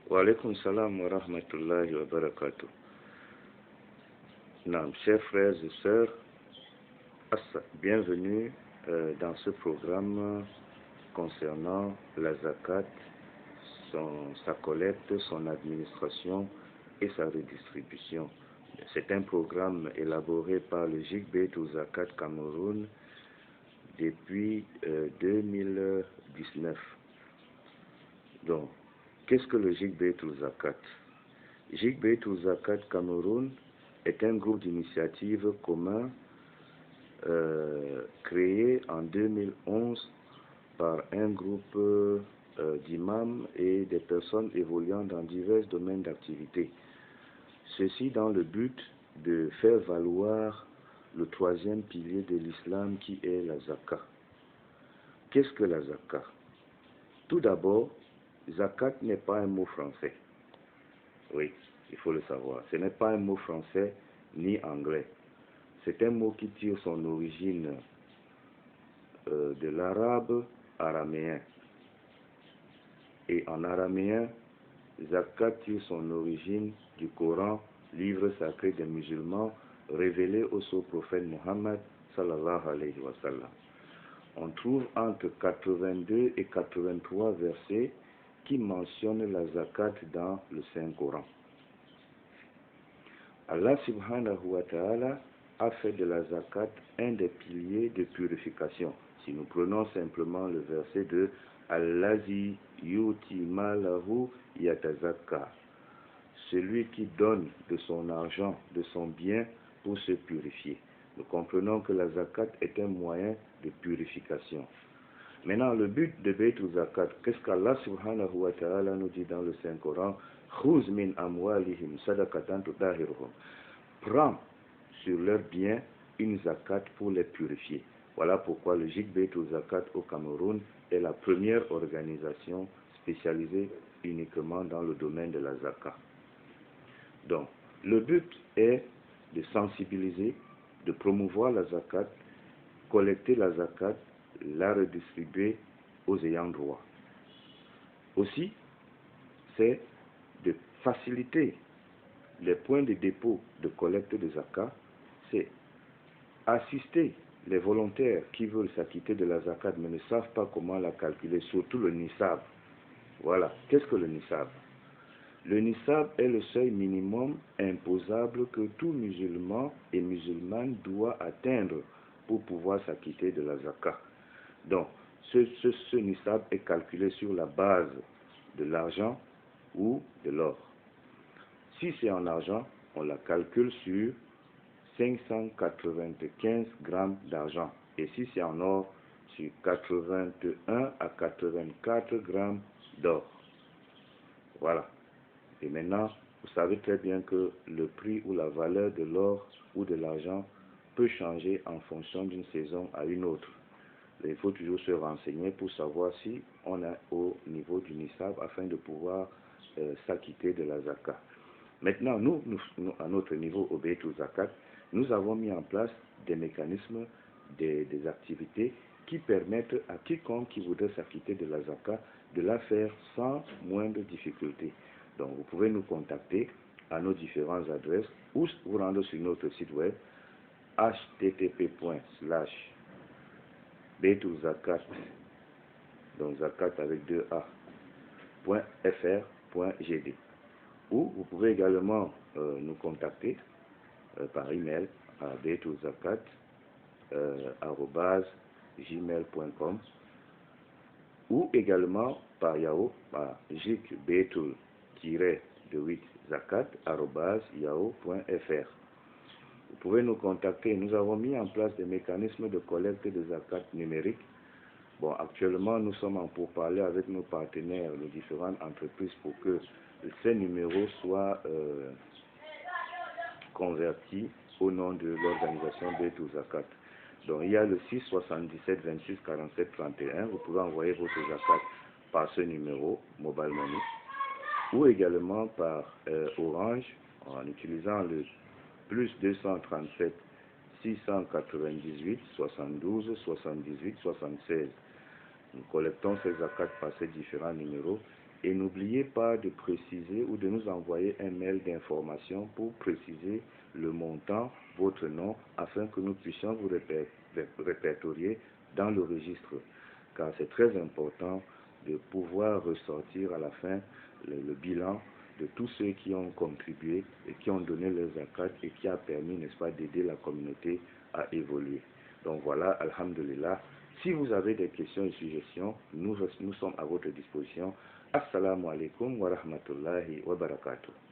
Wa alaykum salam wa rahmatullahi wa barakatuh. Chers frères et sœurs, bienvenue dans ce programme concernant la zakat, sa collecte, son administration et sa redistribution. C'est un programme élaboré par le JIC Beitul Zakat Cameroun depuis 2019. Donc, qu'est-ce que le JIC Beitul Zakat? JIC Beitul Zakat Cameroun est un groupe d'initiatives commun créé en 2011 par un groupe d'imams et des personnes évoluant dans divers domaines d'activité. Ceci dans le but de faire valoir le troisième pilier de l'islam qui est la zakat. Qu'est-ce que la zakat? Tout d'abord, zakat n'est pas un mot français. Oui, il faut le savoir. Ce n'est pas un mot français ni anglais. C'est un mot qui tire son origine de l'arabe araméen. Et en araméen, zakat tire son origine du Coran, livre sacré des musulmans, révélé au prophète Mohammed sallallahu alayhi wa sallam. On trouve entre 82 et 83 versets qui mentionnent la zakat dans le Saint-Coran. Allah subhanahu wa ta'ala a fait de la zakat un des piliers de purification. Si nous prenons simplement le verset de Allazi yuti malahu yatazakka, celui qui donne de son argent, de son bien pour se purifier. Nous comprenons que la zakat est un moyen de purification. Maintenant, le but de Beitul Zakat, qu'est-ce qu'Allah subhanahu wa ta'ala nous dit dans le Saint-Coran? Khuz min amwalihim sadaqatan tutahhiruhum. Prends sur leurs biens une zakat pour les purifier. Voilà pourquoi le JIC Beitul Zakat au Cameroun est la première organisation spécialisée uniquement dans le domaine de la zakat. Donc, le but est de sensibiliser, de promouvoir la zakat, collecter la zakat, la redistribuer aux ayants droit. Aussi, c'est de faciliter les points de dépôt de collecte de zakat, c'est assister les volontaires qui veulent s'acquitter de la zakat mais ne savent pas comment la calculer, surtout le nisab. Voilà. Qu'est-ce que le nisab? Le nisab est le seuil minimum imposable que tout musulman et musulmane doit atteindre pour pouvoir s'acquitter de la zakat. Donc, ce nisab est calculé sur la base de l'argent ou de l'or. Si c'est en argent, on la calcule sur 595 grammes d'argent. Et si c'est en or, sur 81 à 84 grammes d'or. Voilà. Et maintenant, vous savez très bien que le prix ou la valeur de l'or ou de l'argent peut changer en fonction d'une saison à une autre. Il faut toujours se renseigner pour savoir si on est au niveau du nisab afin de pouvoir s'acquitter de la zakat. Maintenant, nous, à notre niveau, au Beitul Zakat, nous avons mis en place des mécanismes, des activités qui permettent à quiconque qui voudrait s'acquitter de la zakat de la faire sans moindre difficulté. Donc, vous pouvez nous contacter à nos différentes adresses ou vous rendre sur notre site web http://beitulzakat, donc zakat avec 2a.fr.gd. Ou vous pouvez également nous contacter par email à beitulzakat@gmail.com ou également par Yahoo à jikbeitul-zakat@yahoo.fr. Vous pouvez nous contacter. Nous avons mis en place des mécanismes de collecte de zakat numérique. Bon, actuellement, nous sommes en pourparlers avec nos partenaires, nos différentes entreprises, pour que ces numéros soient convertis au nom de l'organisation Beitul Zakat. Donc, il y a le 6 77 26 47 31. Vous pouvez envoyer votre zakat par ce numéro, Mobile Money, ou également par Orange, en utilisant le plus 237 698 72 78 76. Nous collectons ces zakats par ces différents numéros Et n'oubliez pas de préciser ou de nous envoyer un mail d'information pour préciser le montant, votre nom, afin que nous puissions vous répertorier dans le registre. Car c'est très important de pouvoir ressortir à la fin le bilan de tous ceux qui ont contribué et qui ont donné leurs zakat et qui a permis, n'est-ce pas, d'aider la communauté à évoluer. Donc voilà, alhamdulillah. Si vous avez des questions et suggestions, nous sommes à votre disposition. Assalamu alaikum wa rahmatullahi wa barakatuh.